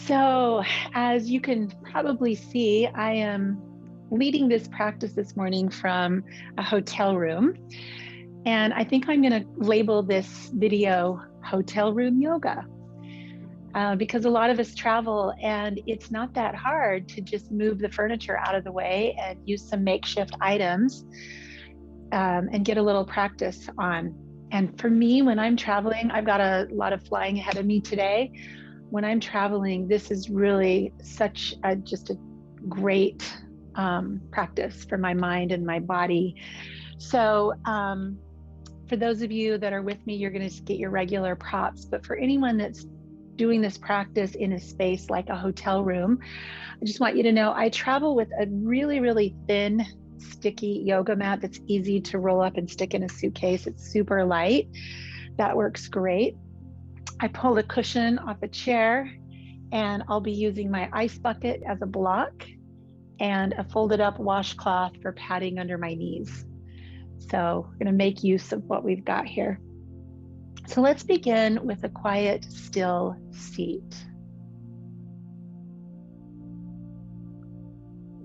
So, as you can probably see, I am leading this practice this morning from a hotel room. And I think I'm going to label this video Hotel Room Yoga because a lot of us travel and it's not that hard to just move the furniture out of the way and use some makeshift items and get a little practice on. And for me, when I'm traveling, I've got a lot of flying ahead of me today. When I'm traveling, this is really such just a great practice for my mind and my body. So for those of you that are with me, you're going to get your regular props. But for anyone that's doing this practice in a space like a hotel room, I just want you to know I travel with a really, really thin, sticky yoga mat that's easy to roll up and stick in a suitcase. It's super light. That works great. I pulled a cushion off a chair and I'll be using my ice bucket as a block and a folded up washcloth for padding under my knees. So we're going to make use of what we've got here. So let's begin with a quiet, still seat.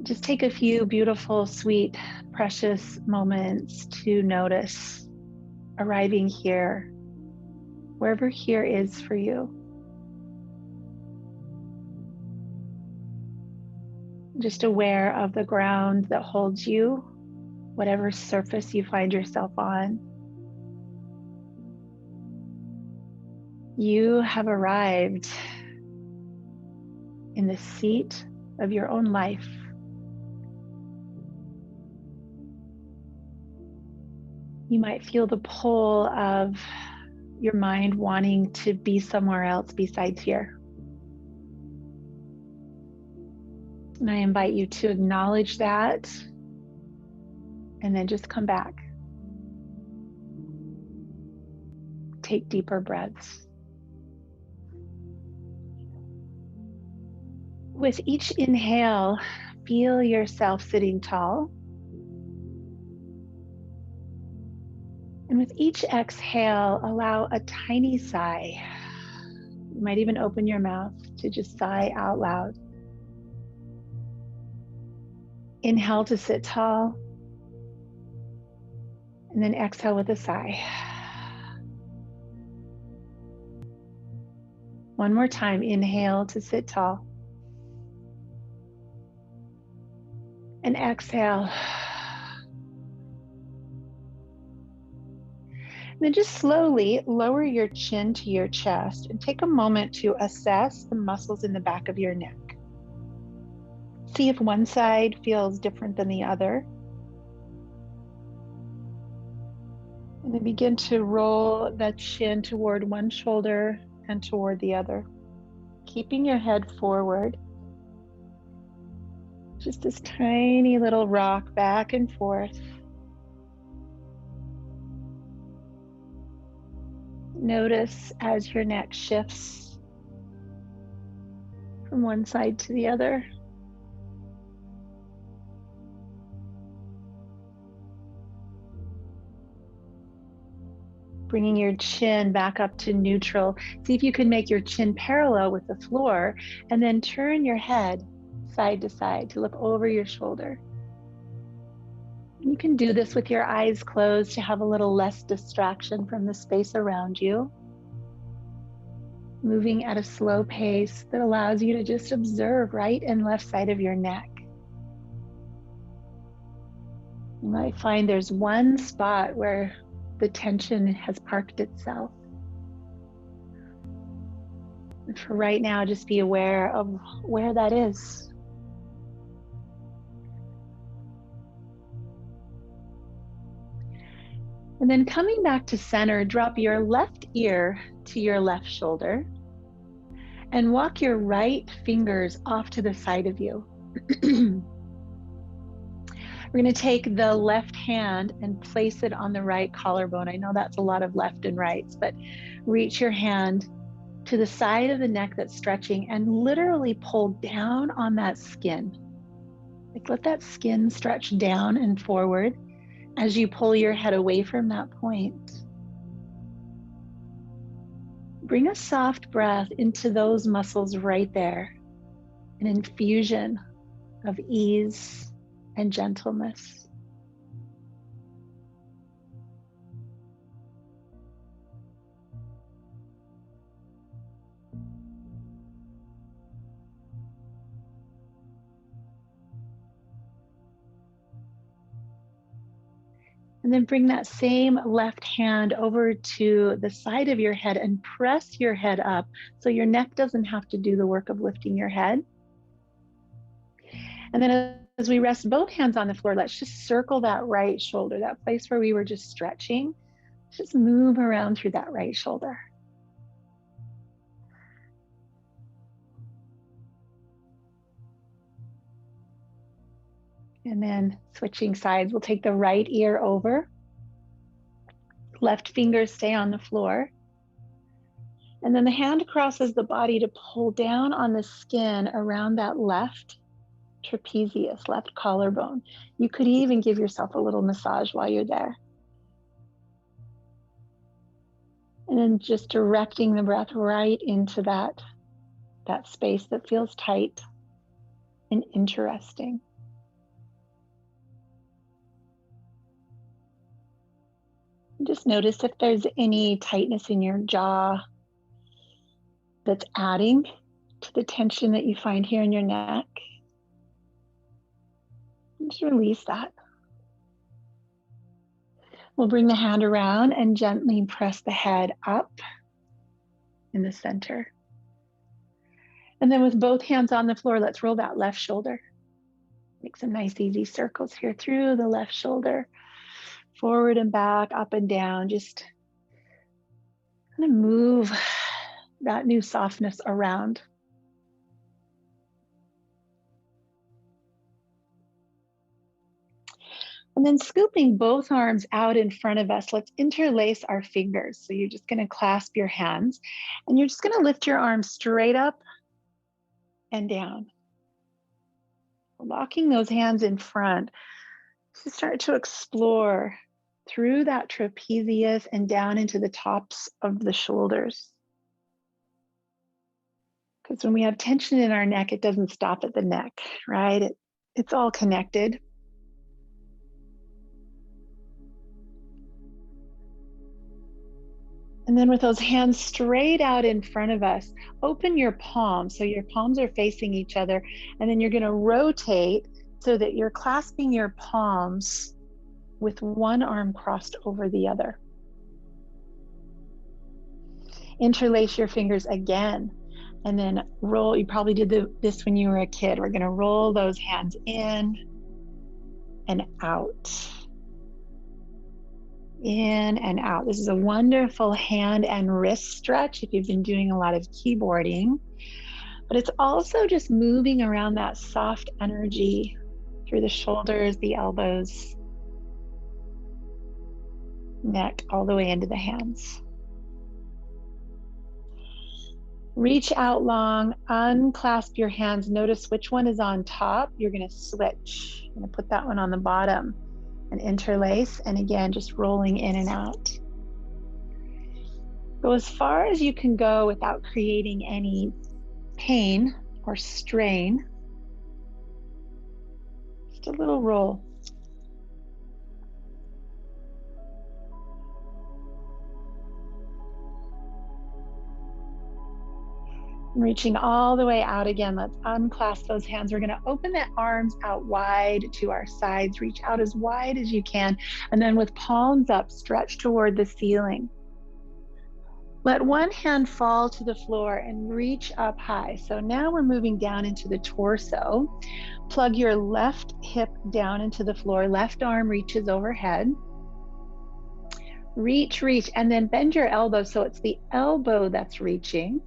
Just take a few beautiful, sweet, precious moments to notice arriving here, wherever here is for you. Just aware of the ground that holds you, whatever surface you find yourself on. You have arrived in the seat of your own life. You might feel the pull of your mind wanting to be somewhere else besides here. And I invite you to acknowledge that and then just come back. Take deeper breaths. With each inhale, feel yourself sitting tall. And with each exhale, allow a tiny sigh. You might even open your mouth to just sigh out loud. Inhale to sit tall, and then exhale with a sigh. One more time, inhale to sit tall, and exhale. And then just slowly lower your chin to your chest and take a moment to assess the muscles in the back of your neck. See if one side feels different than the other. And then begin to roll that chin toward one shoulder and toward the other, keeping your head forward. Just this tiny little rock back and forth. Notice as your neck shifts from one side to the other. Bringing your chin back up to neutral. See if you can make your chin parallel with the floor and then turn your head side to side to look over your shoulder. You can do this with your eyes closed to have a little less distraction from the space around you. Moving at a slow pace that allows you to just observe right and left side of your neck. You might find there's one spot where the tension has parked itself. And for right now, just be aware of where that is. And then coming back to center, drop your left ear to your left shoulder and walk your right fingers off to the side of you. We're going to take the left hand and place it on the right collarbone. I know that's a lot of left and rights, but reach your hand to the side of the neck that's stretching and literally pull down on that skin. Like let that skin stretch down and forward as you pull your head away from that point. bring a soft breath into those muscles right there, an infusion of ease and gentleness. And then bring that same left hand over to the side of your head and press your head up so your neck doesn't have to do the work of lifting your head. And then as we rest both hands on the floor, let's just circle that right shoulder, that place where we were just stretching. Just move around through that right shoulder. And then switching sides, we'll take the right ear over. Left fingers stay on the floor. And then the hand crosses the body to pull down on the skin around that left trapezius, left collarbone. You could even give yourself a little massage while you're there. And then just directing the breath right into that space that feels tight and interesting. Just notice if there's any tightness in your jaw that's adding to the tension that you find here in your neck. Just release that. We'll bring the hand around and gently press the head up in the center. And then with both hands on the floor, let's roll that left shoulder. Make some nice easy circles here through the left shoulder. Forward and back, up and down, just kind of move that new softness around. And then scooping both arms out in front of us, let's interlace our fingers. So you're just going to clasp your hands and you're just going to lift your arms straight up and down. Locking those hands in front to start to explore through that trapezius and down into the tops of the shoulders. Because when we have tension in our neck, it doesn't stop at the neck, right? It's all connected. And then with those hands straight out in front of us, open your palms. So your palms are facing each other. And then you're going to rotate so that you're clasping your palms with one arm crossed over the other. Interlace your fingers again. And then roll. You probably did this when you were a kid. We're going to roll those hands in and out. In and out. This is a wonderful hand and wrist stretch if you've been doing a lot of keyboarding, but it's also just moving around that soft energy through the shoulders, the elbows, neck, all the way into the hands. Reach out long, unclasp your hands. Notice which one is on top. You're going to switch. I'm going to put that one on the bottom. And interlace, and again, just rolling in and out. Go as far as you can go without creating any pain or strain. Just a little roll. Reaching all the way out again, let's unclasp those hands. We're going to open the arms out wide to our sides. Reach out as wide as you can. And then with palms up, stretch toward the ceiling. Let one hand fall to the floor and reach up high. So now we're moving down into the torso. Plug your left hip down into the floor. Left arm reaches overhead. Reach, and then bend your elbow so it's the elbow that's reaching.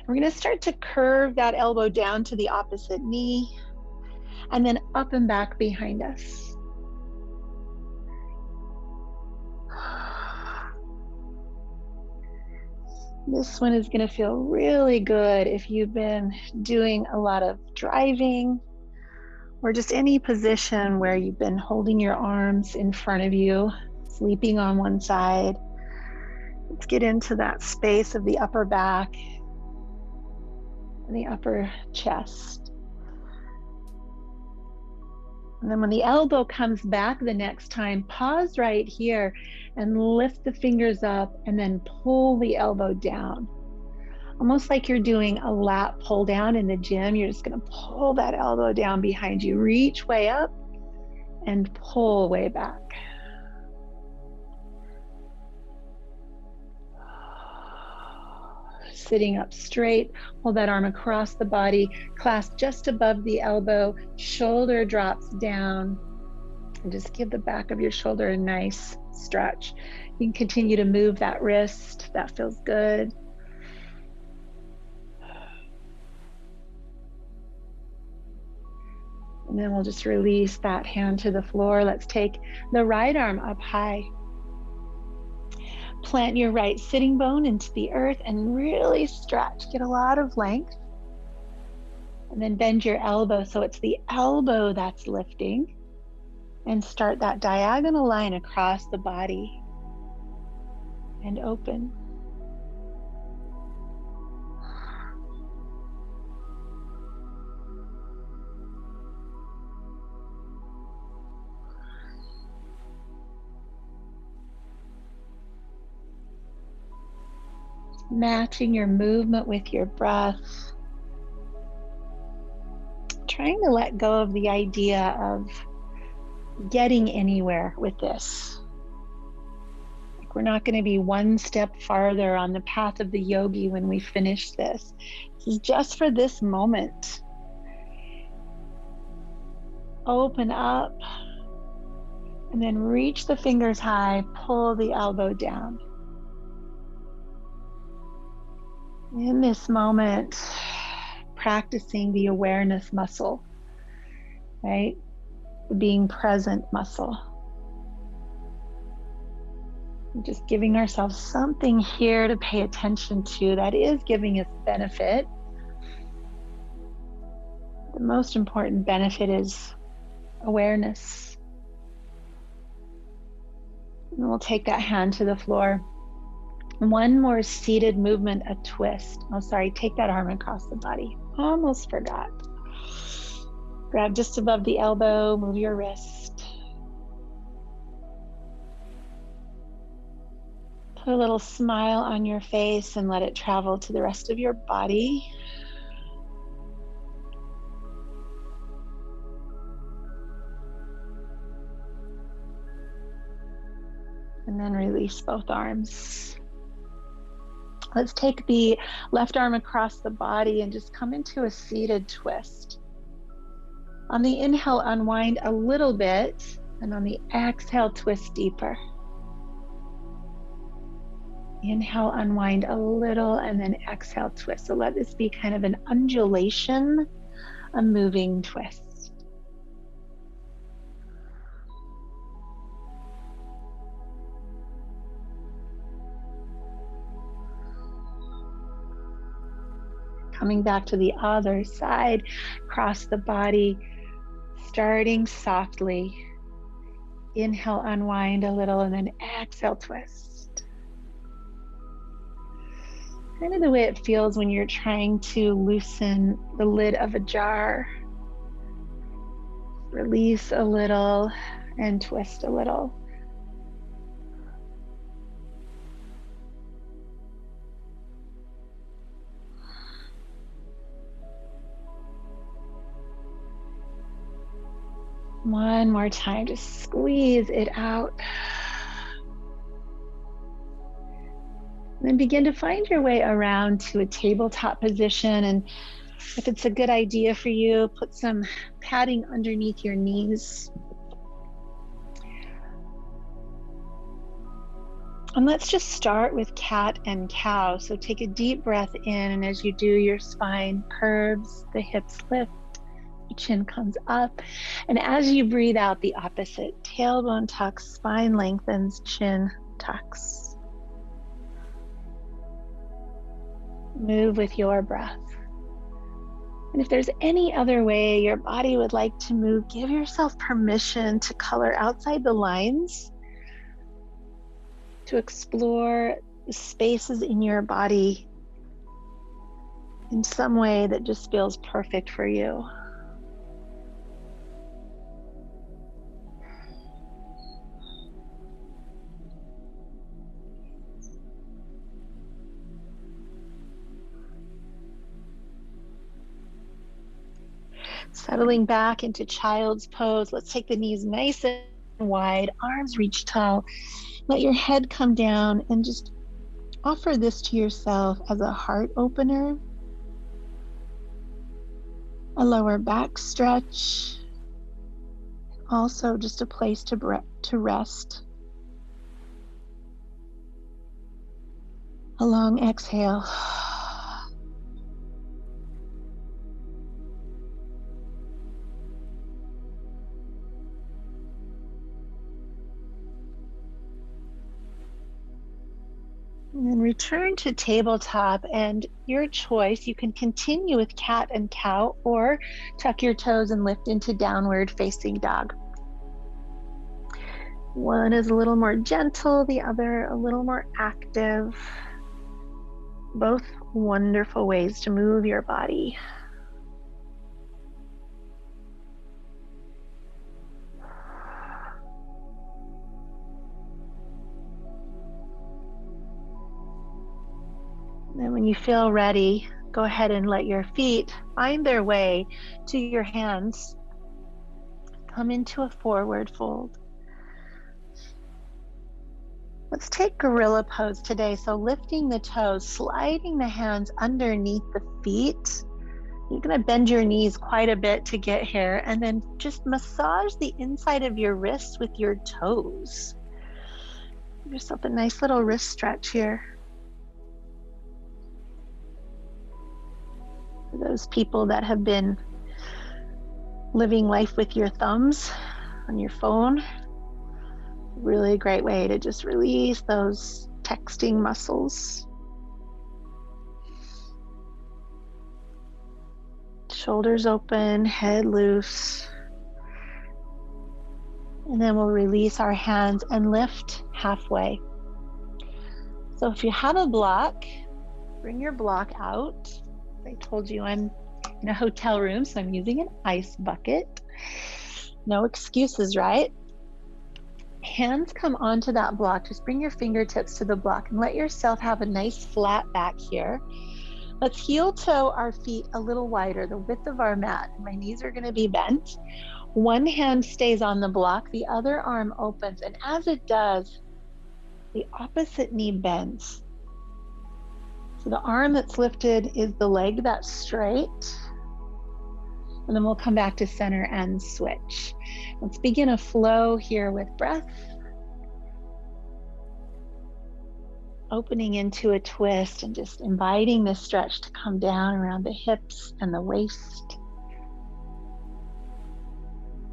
We're going to start to curve that elbow down to the opposite knee and then up and back behind us. This one is going to feel really good if you've been doing a lot of driving or just any position where you've been holding your arms in front of you, sleeping on one side. Let's get into that space of the upper back and the upper chest. And then when the elbow comes back the next time, pause right here and lift the fingers up and then pull the elbow down. Almost like you're doing a lat pull down in the gym. You're just going to pull that elbow down behind you. Reach way up and pull way back. Sitting up straight, hold that arm across the body, clasp just above the elbow, shoulder drops down, and just give the back of your shoulder a nice stretch. You can continue to move that wrist, that feels good. And then we'll just release that hand to the floor. Let's take the right arm up high. Plant your right sitting bone into the earth and really stretch. Get a lot of length. And then bend your elbow so it's the elbow that's lifting. And start that diagonal line across the body. And open. Matching your movement with your breath. Trying to let go of the idea of getting anywhere with this. Like we're not going to be one step farther on the path of the yogi when we finish this. This is just for this moment. Open up and then reach the fingers high, pull the elbow down. In this moment, practicing the awareness muscle, right? The being present muscle. Just giving ourselves something here to pay attention to that is giving us benefit. The most important benefit is awareness. And we'll take that hand to the floor. One more seated movement, a twist. Oh, sorry, take that arm across the body. Almost forgot. Grab just above the elbow, move your wrist. Put a little smile on your face and let it travel to the rest of your body. And then release both arms. Let's take the left arm across the body and just come into a seated twist. On the inhale, unwind a little bit, and on the exhale, twist deeper. Inhale, unwind a little, and then exhale, twist. So let this be kind of an undulation, a moving twist. Coming back to the other side, cross the body, starting softly. Inhale, unwind a little, and then exhale, twist. Kind of the way it feels when you're trying to loosen the lid of a jar. Release a little and twist a little. One more time, just squeeze it out. And then begin to find your way around to a tabletop position. And if it's a good idea for you, put some padding underneath your knees. And let's just start with cat and cow. So take a deep breath in, and as you do, your spine curves, the hips lift. Chin comes up, and as you breathe out, the opposite. Tailbone tucks, spine lengthens, chin tucks. Move with your breath. And if there's any other way your body would like to move, give yourself permission to color outside the lines, to explore the spaces in your body in some way that just feels perfect for you. Settling back into child's pose. Let's take the knees nice and wide, arms reach tall. Let your head come down and just offer this to yourself as a heart opener, a lower back stretch, also just a place to rest. A long exhale. And then return to tabletop, and your choice. You can continue with cat and cow or tuck your toes and lift into downward facing dog. One is a little more gentle, the other a little more active. Both wonderful ways to move your body. Then when you feel ready, go ahead and let your feet find their way to your hands. Come into a forward fold. Let's take gorilla pose today. So lifting the toes, sliding the hands underneath the feet. You're going to bend your knees quite a bit to get here, and then just massage the inside of your wrists with your toes. Give yourself a nice little wrist stretch here. For those people that have been living life with your thumbs on your phone, really great way to just release those texting muscles. Shoulders open, head loose. And then we'll release our hands and lift halfway. So if you have a block, bring your block out. I told you I'm in a hotel room, so I'm using an ice bucket. No excuses, right? Hands come onto that block. Just bring your fingertips to the block and let yourself have a nice flat back here. Let's heel toe our feet a little wider, the width of our mat. My knees are going to be bent. One hand stays on the block, the other arm opens, and as it does, the opposite knee bends. So the arm that's lifted is the leg that's straight. And then we'll come back to center and switch. Let's begin a flow here with breath. Opening into a twist and just inviting this stretch to come down around the hips and the waist.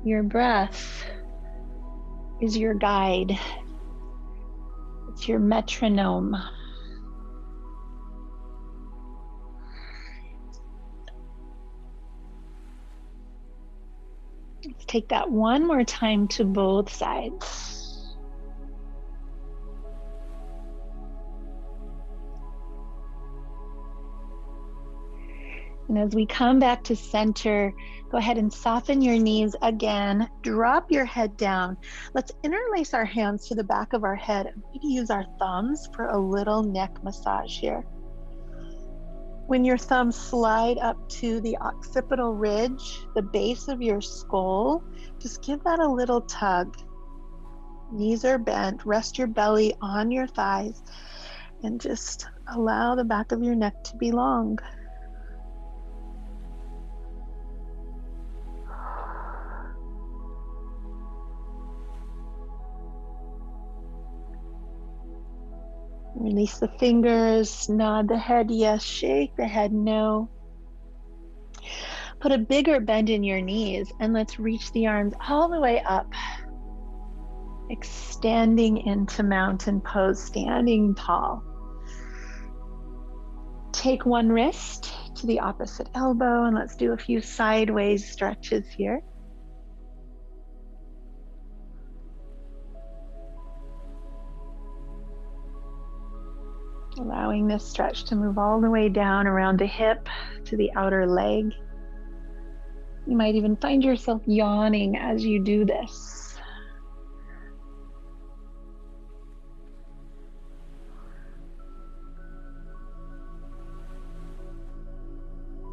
Your breath is your guide. It's your metronome. Let's take that one more time to both sides. And as we come back to center, go ahead and soften your knees again. Drop your head down. Let's interlace our hands to the back of our head and maybe use our thumbs for a little neck massage here. When your thumbs slide up to the occipital ridge, the base of your skull, just give that a little tug. Knees are bent. Rest your belly on your thighs and just allow the back of your neck to be long. Release the fingers, nod the head yes, shake the head no. Put a bigger bend in your knees and let's reach the arms all the way up. Extending into mountain pose, standing tall. Take one wrist to the opposite elbow and let's do a few sideways stretches here. Allowing this stretch to move all the way down around the hip to the outer leg. You might even find yourself yawning as you do this.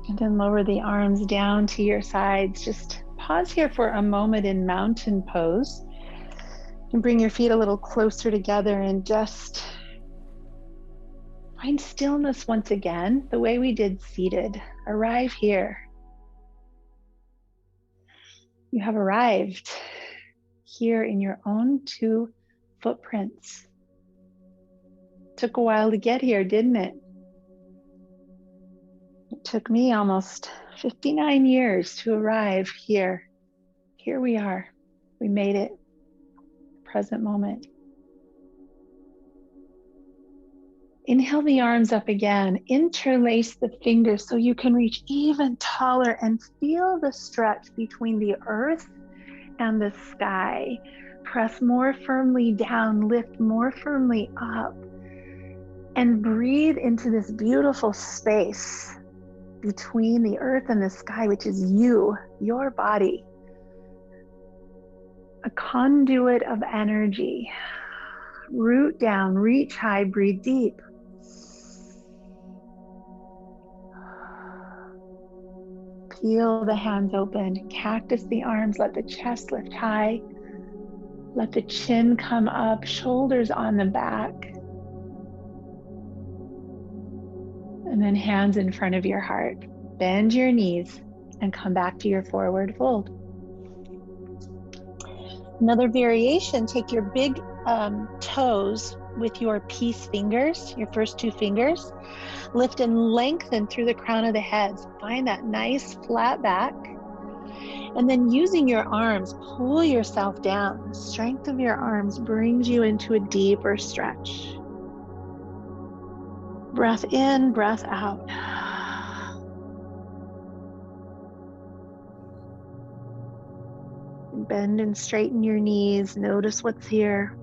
And then lower the arms down to your sides. Just pause here for a moment in mountain pose. And bring your feet a little closer together and just find stillness once again, the way we did seated. Arrive here. You have arrived here in your own 2 footprints. Took a while to get here, didn't it? It took me almost 59 years to arrive here. Here we are. We made it. Present moment. Inhale the arms up again. Interlace the fingers so you can reach even taller and feel the stretch between the earth and the sky. Press more firmly down, lift more firmly up, and breathe into this beautiful space between the earth and the sky, which is you, your body. A conduit of energy. Root down, reach high, breathe deep. Peel the hands open, cactus the arms, let the chest lift high. Let the chin come up, shoulders on the back. And then hands in front of your heart. Bend your knees and come back to your forward fold. Another variation, take your big toes with your peace fingers, your first 2 fingers. Lift and lengthen through the crown of the head. Find that nice flat back. And then using your arms, pull yourself down. The strength of your arms brings you into a deeper stretch. Breath in, breath out. Bend and straighten your knees. Notice what's here.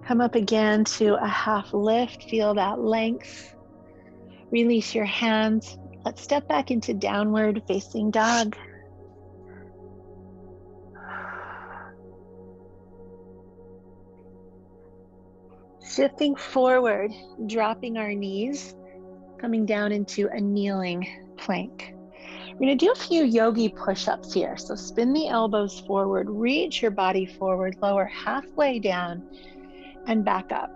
Come up again to a half lift. Feel that length. Release your hands. Let's step back into downward facing dog. Shifting forward, dropping our knees, coming down into a kneeling plank. We're going to do a few yogi push-ups here. So spin the elbows forward, reach your body forward, lower halfway down and back up.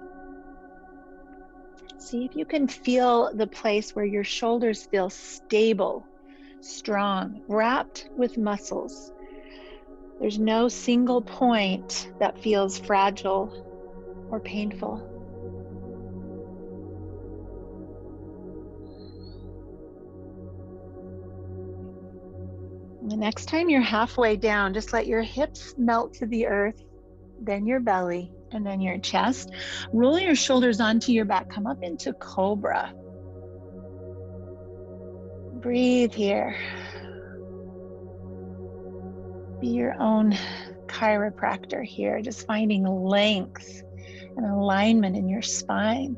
See if you can feel the place where your shoulders feel stable, strong, wrapped with muscles. There's no single point that feels fragile or painful. The next time you're halfway down, just let your hips melt to the earth, then your belly, and then your chest. Roll your shoulders onto your back. Come up into cobra. Breathe here. Be your own chiropractor here, just finding length and alignment in your spine.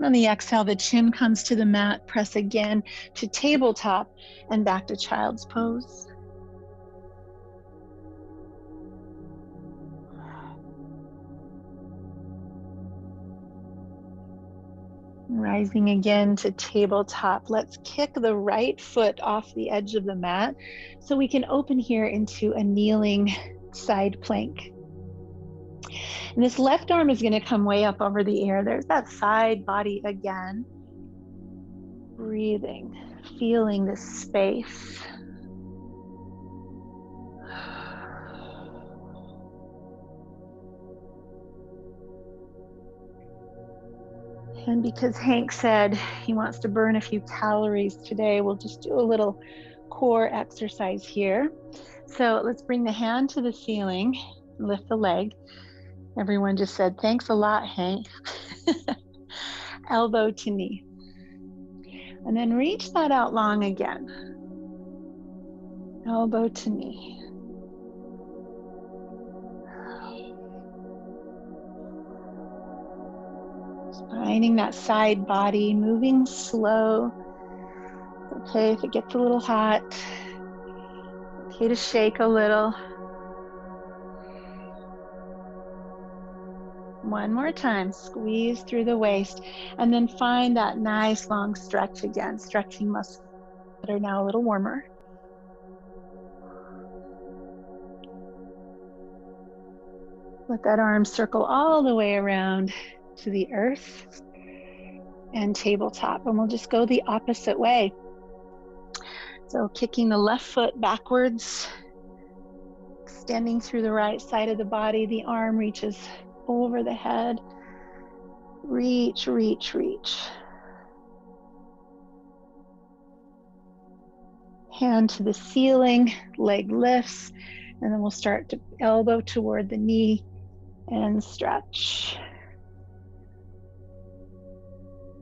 On the exhale, the chin comes to the mat. Press again to tabletop and back to child's pose. Rising again to tabletop. Let's kick the right foot off the edge of the mat so we can open here into a kneeling side plank. And this left arm is going to come way up over the air. There's that side body again. Breathing, feeling this space. And because Hank said he wants to burn a few calories today, we'll just do a little core exercise here. So let's bring the hand to the ceiling, lift the leg. Everyone just said, thanks a lot, Hank. Elbow to knee. And then reach that out long again. Elbow to knee. Just finding that side body, moving slow. It's okay if it gets a little hot. It's okay to shake a little. One more time, squeeze through the waist, and then find that nice long stretch again, stretching muscles that are now a little warmer. Let that arm circle all the way around to the earth and tabletop, and we'll just go the opposite way. So kicking the left foot backwards, extending through the right side of the body, the arm reaches over the head. Reach, reach, reach. Hand to the ceiling, leg lifts, and then we'll start to elbow toward the knee and stretch.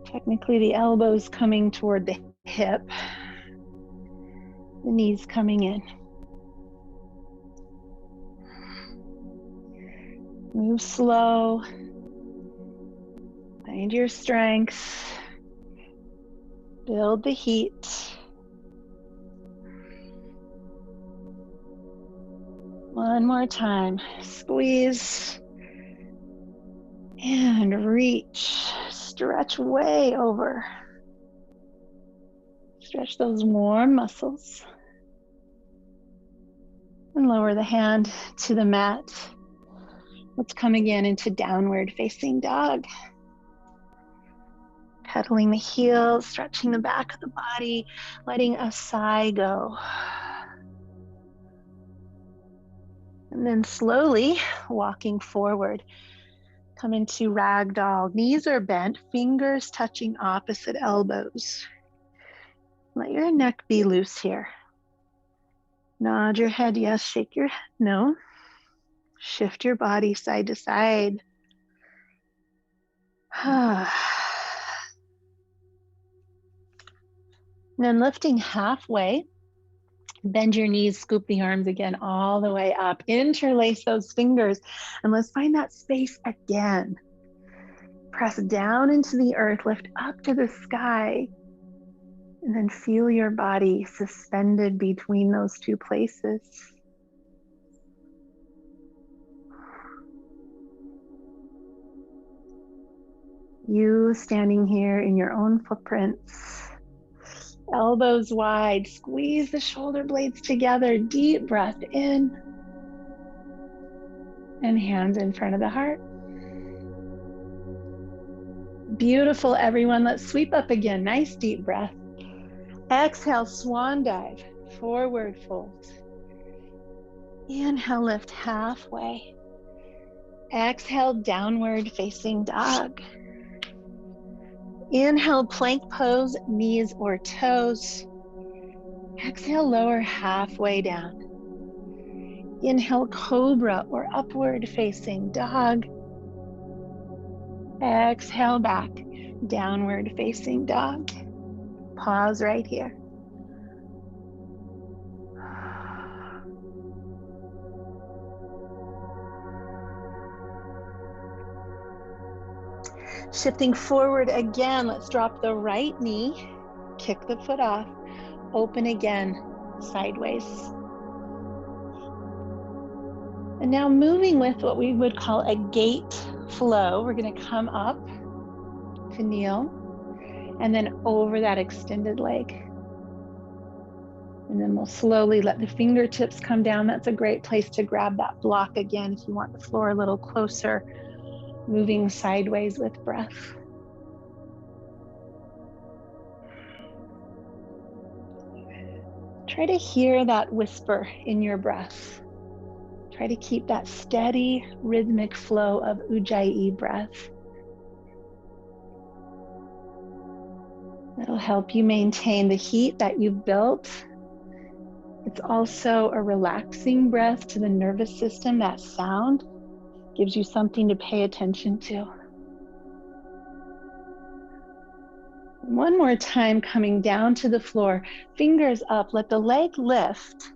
Technically, the elbow's coming toward the hip, the knees coming in. Move slow. Find your strength. Build the heat. One more time. Squeeze and reach. Stretch way over. Stretch those warm muscles. And lower the hand to the mat. Let's come again into downward facing dog. Pedaling the heels, stretching the back of the body, letting a sigh go. And then slowly walking forward. Come into ragdoll. Knees are bent, fingers touching opposite elbows. Let your neck be loose here. Nod your head yes, shake your head no. Shift your body side to side. And then lifting halfway, bend your knees, scoop the arms again all the way up. Interlace those fingers, and let's find that space again. Press down into the earth, lift up to the sky, and then feel your body suspended between those two places. You standing here in your own footprints. Elbows wide, squeeze the shoulder blades together, deep breath in, and hands in front of the heart. Beautiful, everyone. Let's sweep up again. Nice deep breath. Exhale, swan dive, forward fold. Inhale, lift halfway. Exhale, downward facing dog. Inhale, plank pose, knees or toes. Exhale, lower halfway down. Inhale, cobra or upward facing dog. Exhale back, downward facing dog. Pause right here. Shifting forward again, let's drop the right knee, kick the foot off, open again, sideways. And now moving with what we would call a gait flow, we're going to come up to kneel and then over that extended leg. And then we'll slowly let the fingertips come down. That's a great place to grab that block again if you want the floor a little closer, moving sideways with breath. Try to hear that whisper in your breath. Try to keep that steady, rhythmic flow of Ujjayi breath. That'll help you maintain the heat that you've built. It's also a relaxing breath to the nervous system. That sound gives you something to pay attention to. One more time, coming down to the floor, fingers up, let the leg lift.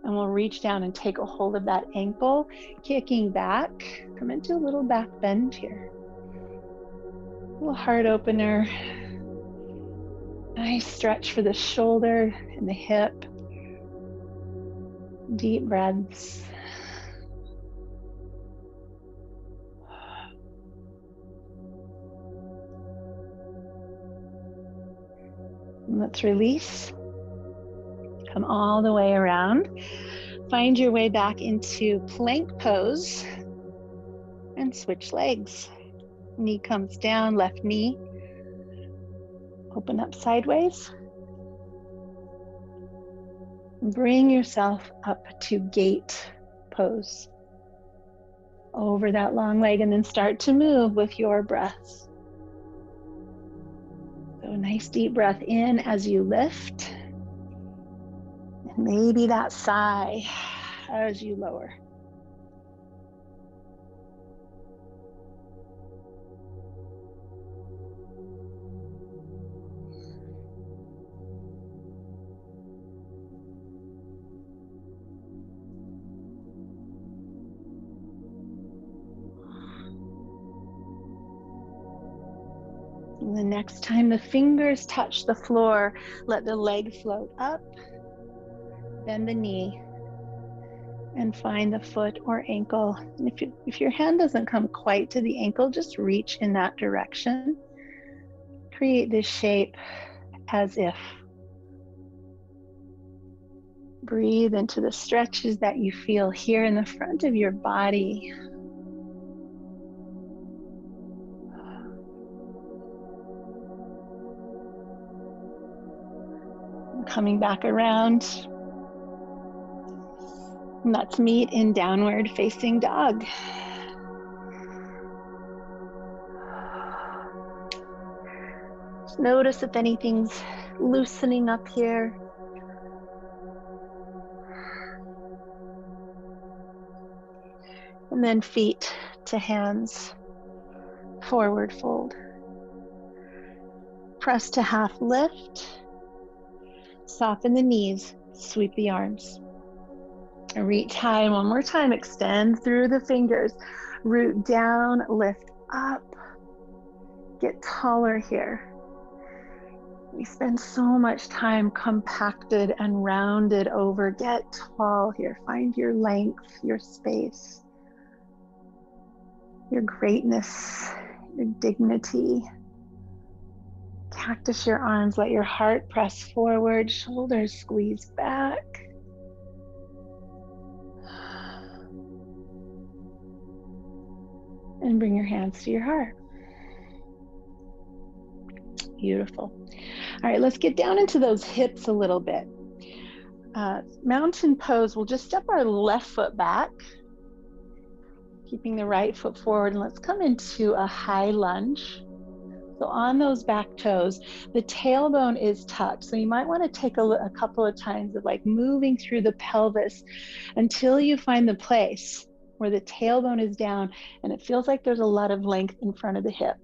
And we'll reach down and take a hold of that ankle, kicking back. Come into a little back bend here. Little heart opener. Nice stretch for the shoulder and the hip. Deep breaths. And let's release. Come all the way around. Find your way back into plank pose and switch legs. Knee comes down, left knee. Open up sideways. Bring yourself up to gate pose. Over that long leg, and then start to move with your breaths. So a nice deep breath in as you lift. And maybe that sigh as you lower. And the next time the fingers touch the floor, let the leg float up, bend the knee, and find the foot or ankle. And if your hand doesn't come quite to the ankle, just reach in that direction. Create this shape as if. Breathe into the stretches that you feel here in the front of your body. Coming back around. Let's meet in downward facing dog. Just notice if anything's loosening up here. And then feet to hands, forward fold. Press to half lift. Soften the knees, sweep the arms. Reach high one more time, extend through the fingers. Root down, lift up. Get taller here. We spend so much time compacted and rounded over. Get tall here. Find your length, your space, your greatness, your dignity. Cactus your arms, let your heart press forward, shoulders squeeze back. And bring your hands to your heart. Beautiful. All right, let's get down into those hips a little bit. Mountain pose, we'll just step our left foot back, keeping the right foot forward, and let's come into a high lunge. So on those back toes, the tailbone is tucked. So you might want to take a couple of times of like moving through the pelvis until you find the place where the tailbone is down and it feels like there's a lot of length in front of the hip.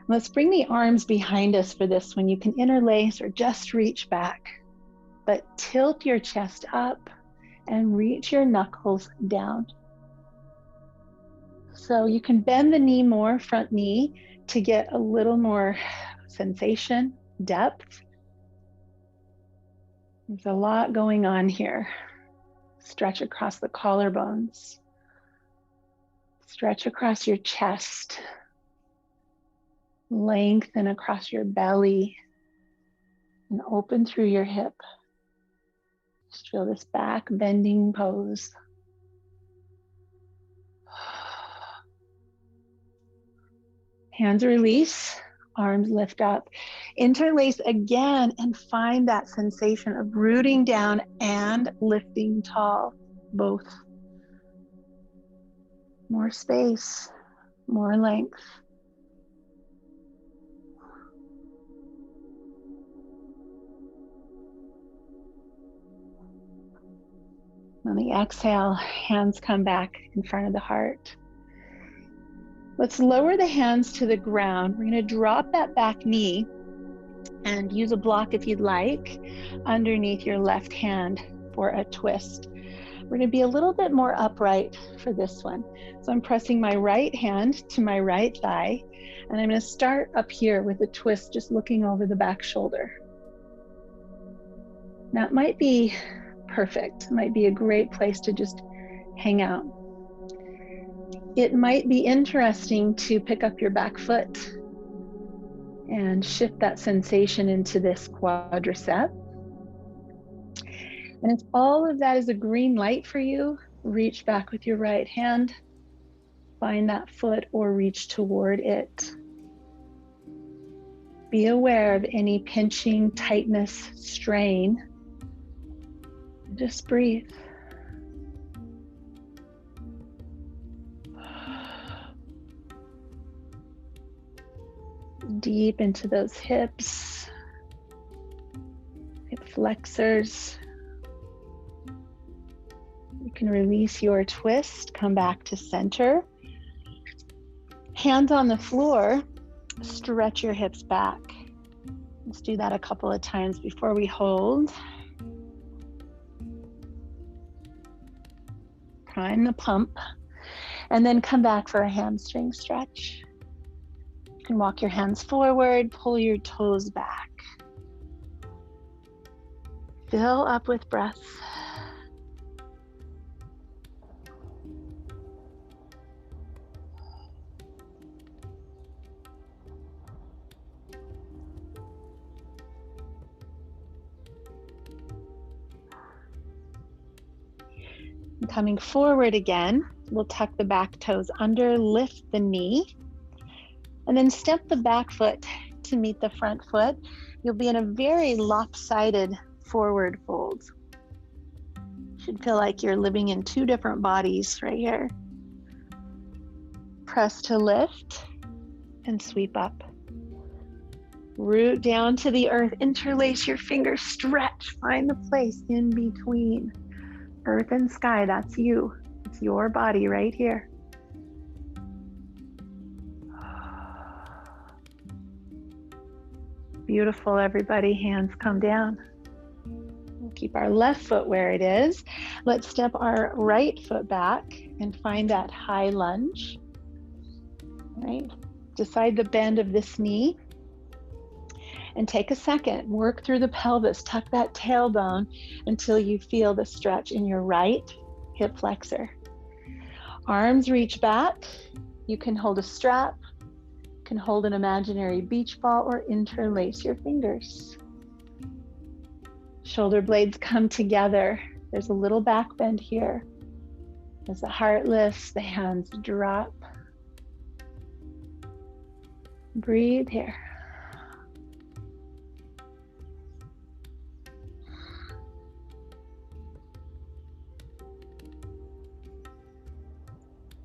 Let's bring the arms behind us for this one. You can interlace or just reach back, but tilt your chest up and reach your knuckles down. So you can bend the knee more, front knee, to get a little more sensation, depth. There's a lot going on here. Stretch across the collarbones. Stretch across your chest. Lengthen across your belly and open through your hip. Just feel this back bending pose. Hands release, arms lift up. Interlace again and find that sensation of rooting down and lifting tall, both. More space, more length. On the exhale, hands come back in front of the heart. Let's lower the hands to the ground. We're going to drop that back knee and use a block if you'd like underneath your left hand for a twist. We're going to be a little bit more upright for this one. So I'm pressing my right hand to my right thigh, and I'm going to start up here with a twist, just looking over the back shoulder. Now it might be perfect. It might be a great place to just hang out. It might be interesting to pick up your back foot and shift that sensation into this quadricep. And if all of that is a green light for you, reach back with your right hand, find that foot or reach toward it. Be aware of any pinching, tightness, strain. Just breathe. Deep into those hips, hip flexors. You can release your twist, come back to center. Hands on the floor, stretch your hips back. Let's do that a couple of times before we hold. Prime the pump, and then come back for a hamstring stretch. You can walk your hands forward, pull your toes back. Fill up with breath. And coming forward again, we'll tuck the back toes under, lift the knee, and then step the back foot to meet the front foot. You'll be in a very lopsided forward fold. Should feel like you're living in two different bodies right here. Press to lift and sweep up. Root down to the earth, interlace your fingers, stretch, find the place in between earth and sky. That's you. It's your body right here. Beautiful, everybody. Hands come down. We'll keep our left foot where it is. Let's step our right foot back and find that high lunge. Right? Decide the bend of this knee. And take a second, work through the pelvis, tuck that tailbone until you feel the stretch in your right hip flexor. Arms reach back. You can hold a strap, you can hold an imaginary beach ball, or interlace your fingers. Shoulder blades come together. There's a little back bend here. As the heart lifts, the hands drop. Breathe here.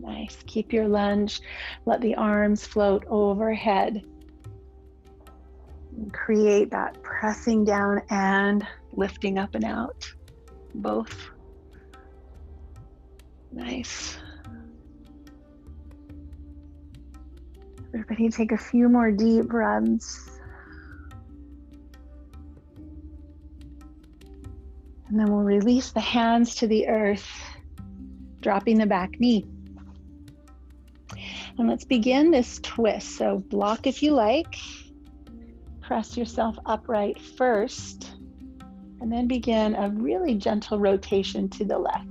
Nice. Keep your lunge. Let the arms float overhead. And create that pressing down and lifting up and out. Both. Nice. Everybody take a few more deep breaths. And then we'll release the hands to the earth, dropping the back knee. And let's begin this twist. So block if you like. Press yourself upright first, and then begin a really gentle rotation to the left.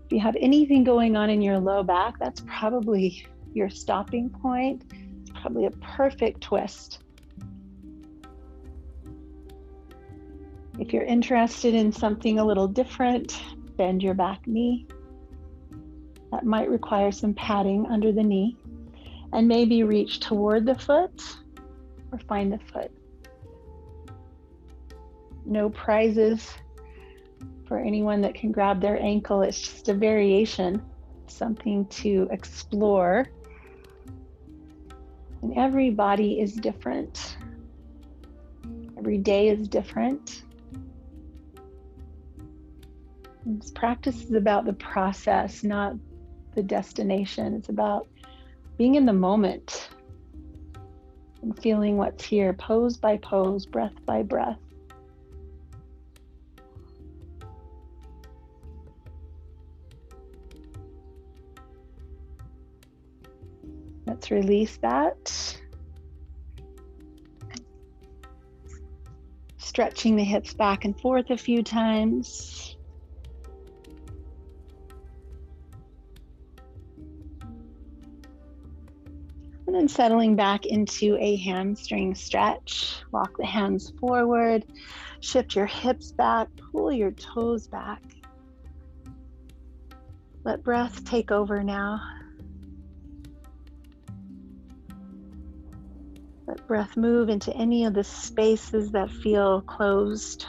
If you have anything going on in your low back, that's probably your stopping point. It's probably a perfect twist. If you're interested in something a little different, bend your back knee. That might require some padding under the knee, and maybe reach toward the foot or find the foot. No prizes for anyone that can grab their ankle. It's just a variation, something to explore. And every body is different. Every day is different. And this practice is about the process, not the destination. It's about being in the moment and feeling what's here, pose by pose, breath by breath. Let's release that. Stretching the hips back and forth a few times. And then settling back into a hamstring stretch. Walk the hands forward, shift your hips back, pull your toes back. Let breath take over now. Let breath move into any of the spaces that feel closed,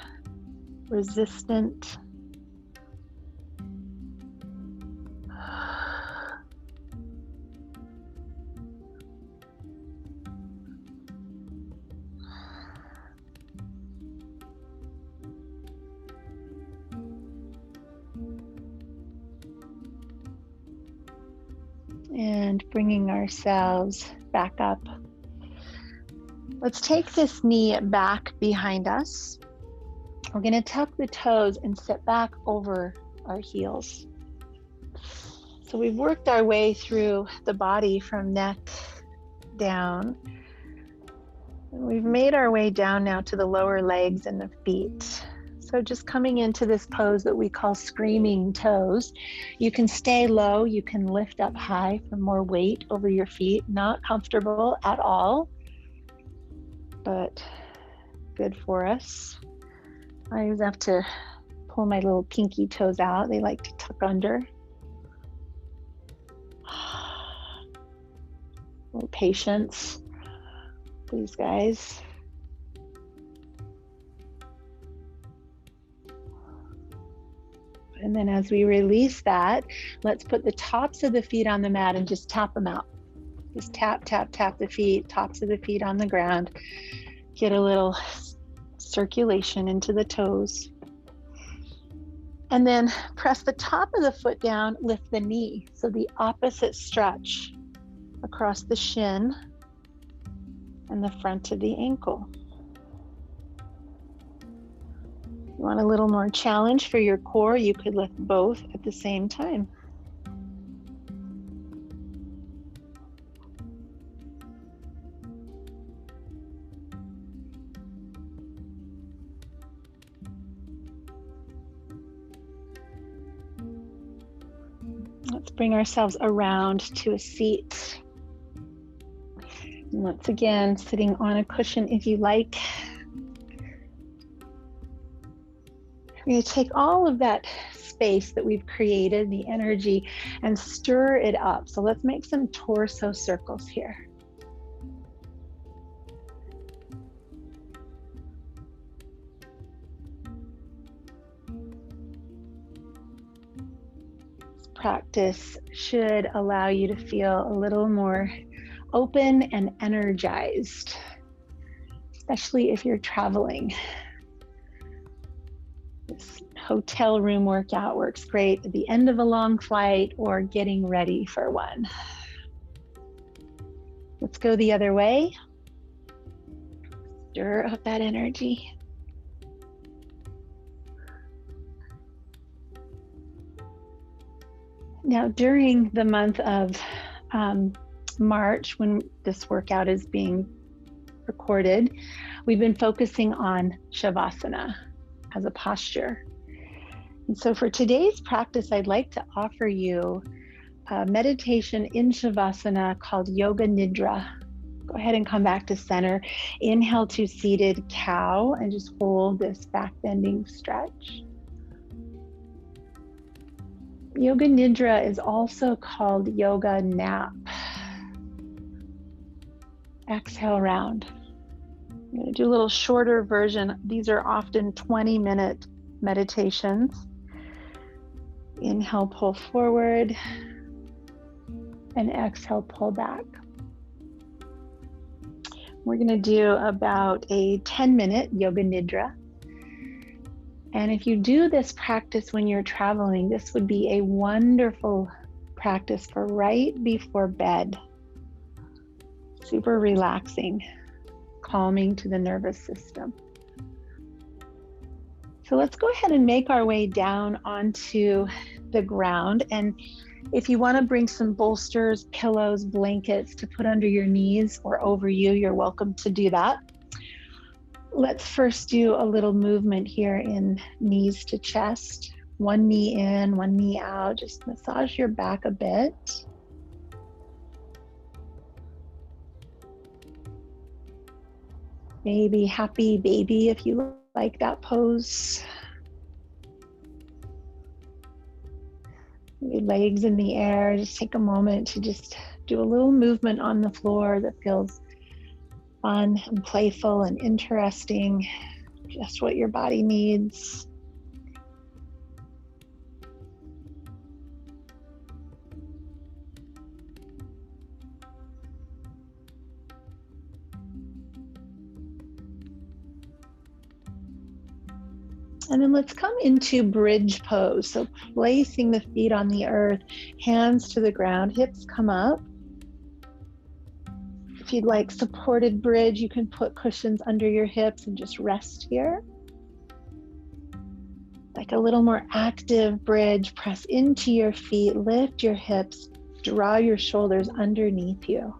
resistant. And bringing ourselves back up. Let's take this knee back behind us. We're going to tuck the toes and sit back over our heels. So we've worked our way through the body from neck down. And we've made our way down now to the lower legs and the feet. So just coming into this pose that we call screaming toes. You can stay low, you can lift up high for more weight over your feet. Not comfortable at all, but good for us. I always have to pull my little pinky toes out. They like to tuck under. A little patience, please, guys. And then as we release that, let's put the tops of the feet on the mat and just tap them out. Just tap, tap, tap the feet, tops of the feet on the ground. Get a little circulation into the toes. And then press the top of the foot down, lift the knee. So the opposite stretch across the shin and the front of the ankle. You want a little more challenge for your core, you could lift both at the same time. Let's bring ourselves around to a seat. Once again, sitting on a cushion if you like. We're going to take all of that space that we've created, the energy, and stir it up. So let's make some torso circles here. This practice should allow you to feel a little more open and energized, especially if you're traveling. This hotel room workout works great at the end of a long flight or getting ready for one. Let's go the other way. Stir up that energy. Now, during the month of March, when this workout is being recorded, we've been focusing on Shavasana as a posture. And so for today's practice, I'd like to offer you a meditation in Shavasana called Yoga Nidra. Go ahead and come back to center. Inhale to seated cow and just hold this back bending stretch. Yoga Nidra is also called Yoga Nap. Exhale round. I'm going to do a little shorter version. These are often 20-minute meditations. Inhale, pull forward, and exhale, pull back. We're going to do about a 10-minute Yoga Nidra. And if you do this practice when you're traveling, this would be a wonderful practice for right before bed. Super relaxing. Calming to the nervous system. So let's go ahead and make our way down onto the ground. And If you want to bring some bolsters, pillows, blankets to put under your knees or over you, you're welcome to do that. Let's first do a little movement here in knees to chest. One knee in, one knee out. Just massage your back a bit. Maybe happy baby if you like that pose. Your legs in the air. Just take a moment to just do a little movement on the floor that feels fun and playful and interesting. Just what your body needs. And then let's come into bridge pose. So placing the feet on the earth, hands to the ground, hips come up. If you'd like supported bridge, you can put cushions under your hips and just rest here. Like a little more active bridge, press into your feet, lift your hips, draw your shoulders underneath you.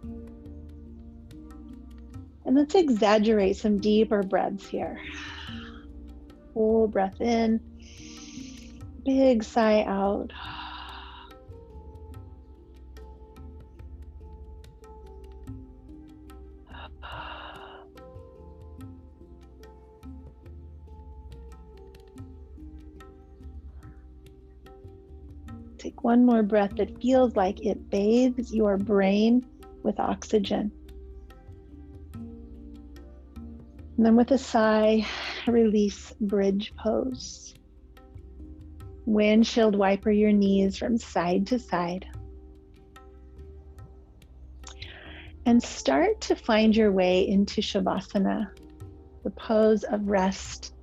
And let's exaggerate some deeper breaths here. Full breath in, big sigh out. Take one more breath that feels like it bathes your brain with oxygen. And then with a sigh, release bridge pose. Windshield wiper your knees from side to side. And start to find your way into Shavasana, the pose of rest,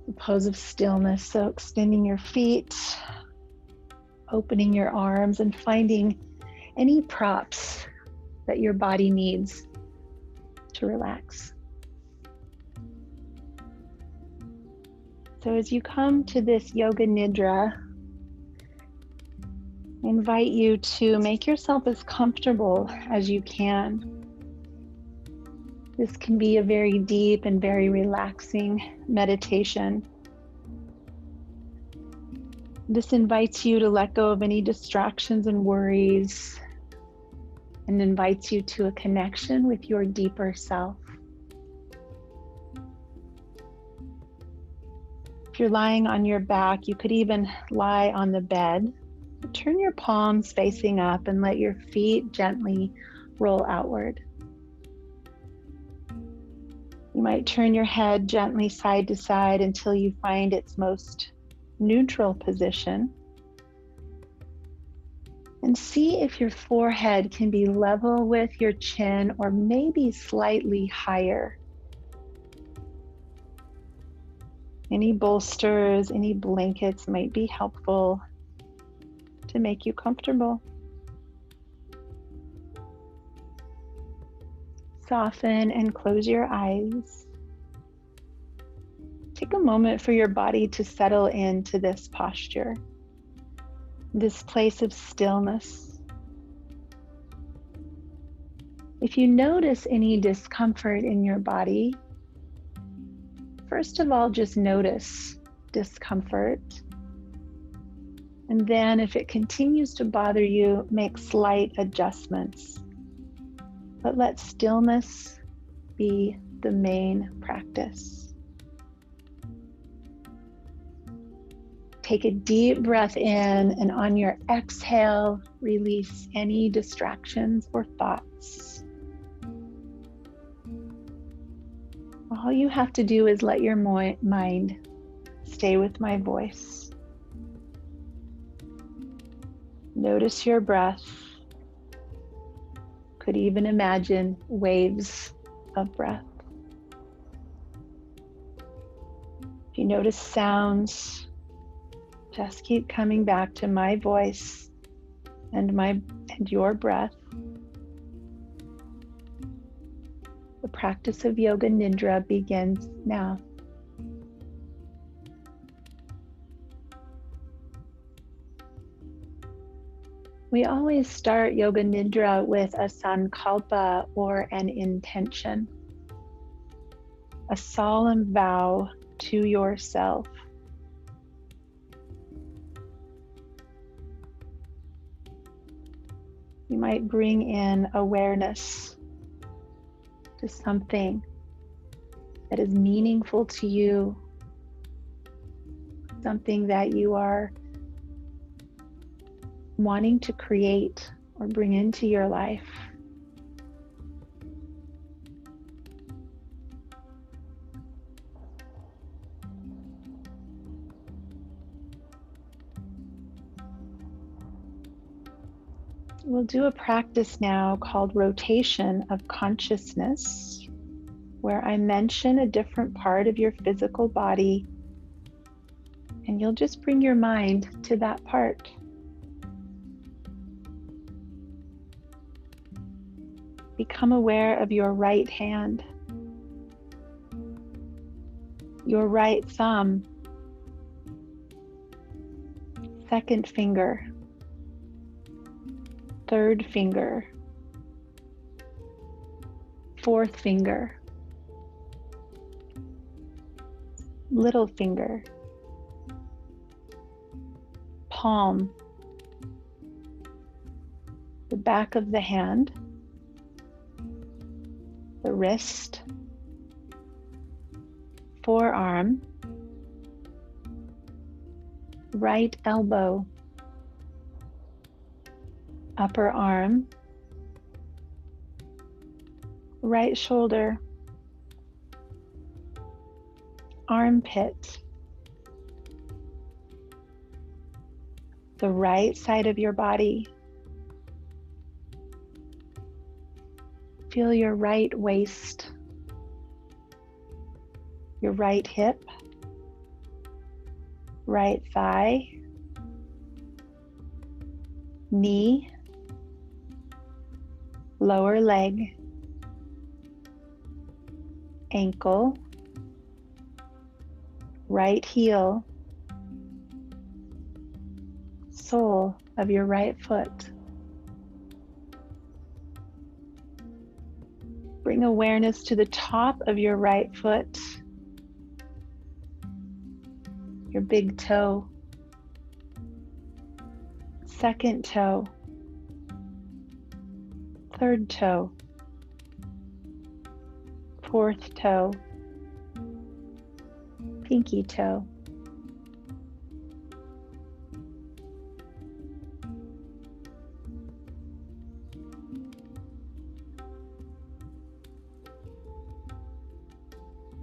the pose of stillness. So extending your feet, opening your arms, and finding any props that your body needs to relax. So as you come to this Yoga Nidra, I invite you to make yourself as comfortable as you can. This can be a very deep and very relaxing meditation. This invites you to let go of any distractions and worries, and invites you to a connection with your deeper self. If you're lying on your back, you could even lie on the bed. Turn your palms facing up and let your feet gently roll outward. You might turn your head gently side to side until you find its most neutral position. And see if your forehead can be level with your chin or maybe slightly higher. Any bolsters, any blankets might be helpful to make you comfortable. Soften and close your eyes. Take a moment for your body to settle into this posture, this place of stillness. If you notice any discomfort in your body, first of all, just notice discomfort. And then if it continues to bother you, make slight adjustments. But let stillness be the main practice. Take a deep breath in, and on your exhale, release any distractions or thoughts. All you have to do is let your mind stay with my voice. Notice your breath. Could even imagine waves of breath. If you notice sounds, just keep coming back to my voice and your breath. The practice of Yoga Nidra begins now. We always start Yoga Nidra with a sankalpa or an intention, a solemn vow to yourself. You might bring in awareness to something that is meaningful to you, something that you are wanting to create or bring into your life. We'll do a practice now called rotation of consciousness, where I mention a different part of your physical body, and you'll just bring your mind to that part. Become aware of your right hand, your right thumb, second finger, third finger, fourth finger, little finger, palm, the back of the hand, the wrist, forearm, right elbow, upper arm, right shoulder, armpit, the right side of your body. Feel your right waist, your right hip, right thigh, knee, lower leg, ankle, right heel, sole of your right foot. Bring awareness to the top of your right foot, your big toe, second toe, third toe, fourth toe, pinky toe.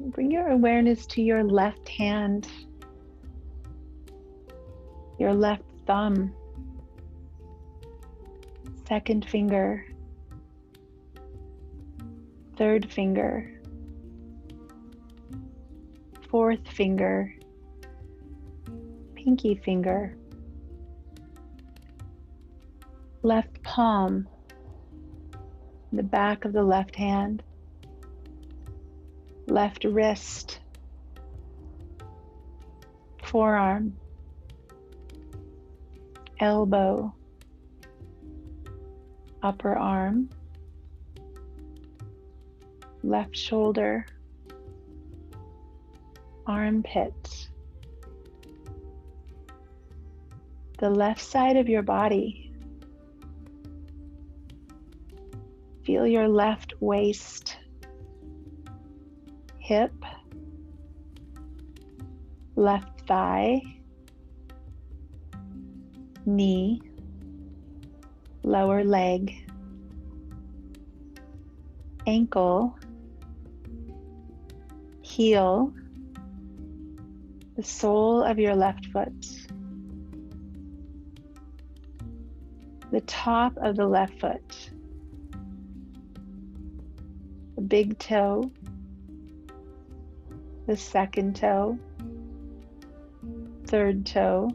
Bring your awareness to your left hand, your left thumb, second finger, third finger, fourth finger, pinky finger, left palm, the back of the left hand, left wrist, forearm, elbow, upper arm, left shoulder, armpit, the left side of your body. Feel your left waist, hip, left thigh, knee, lower leg, ankle, heel, the sole of your left foot, the top of the left foot, the big toe, the second toe, third toe,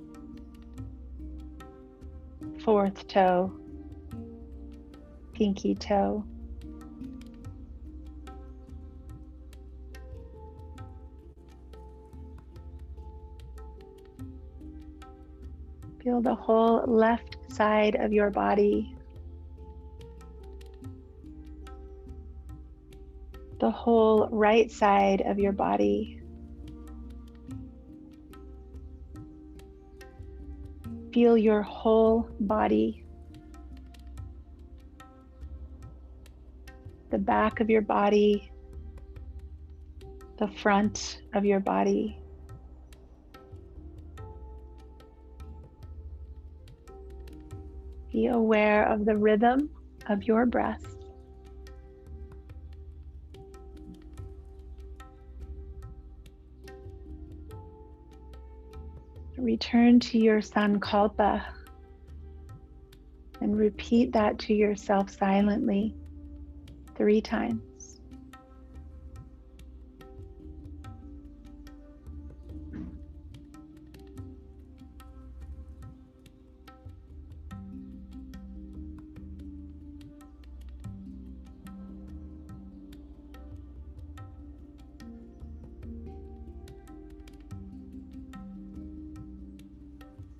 fourth toe, pinky toe. Feel the whole left side of your body, the whole right side of your body. Feel your whole body, the back of your body, the front of your body. Be aware of the rhythm of your breath. Return to your sankalpa and repeat that to yourself silently 3 times.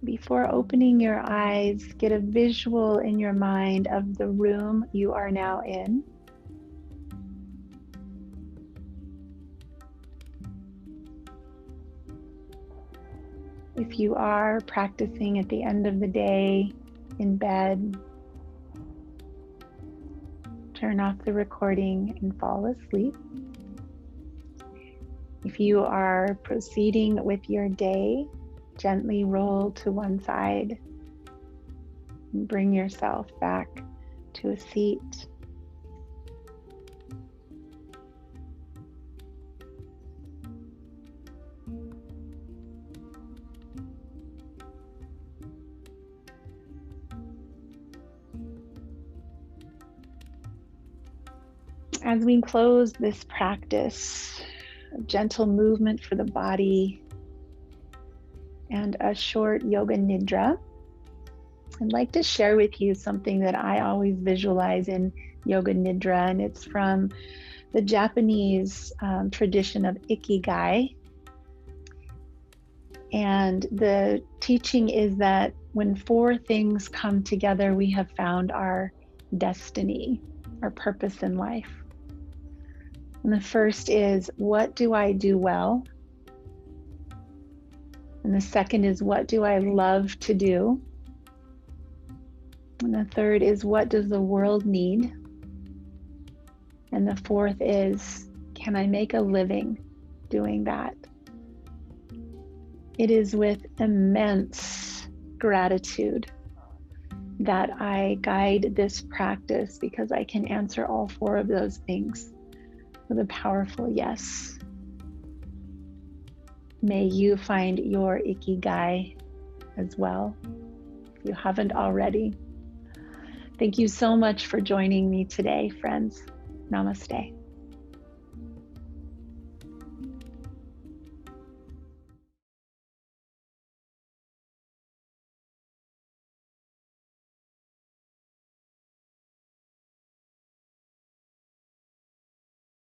Before opening your eyes, get a visual in your mind of the room you are now in. If you are practicing at the end of the day in bed, turn off the recording and fall asleep. If you are proceeding with your day, gently roll to one side and bring yourself back to a seat. As we close this practice, a gentle movement for the body and a short yoga nidra, I'd like to share with you something that I always visualize in yoga nidra, and it's from the Japanese tradition of ikigai. And the teaching is that when 4 things come together, we have found our destiny, our purpose in life. And the first is, what do I do well? And the second is, what do I love to do? And the third is, what does the world need? And the fourth is, can I make a living doing that? It is with immense gratitude that I guide this practice, because I can answer all 4 of those things with a powerful yes. May you find your ikigai as well, if you haven't already. Thank you so much for joining me today, friends. Namaste.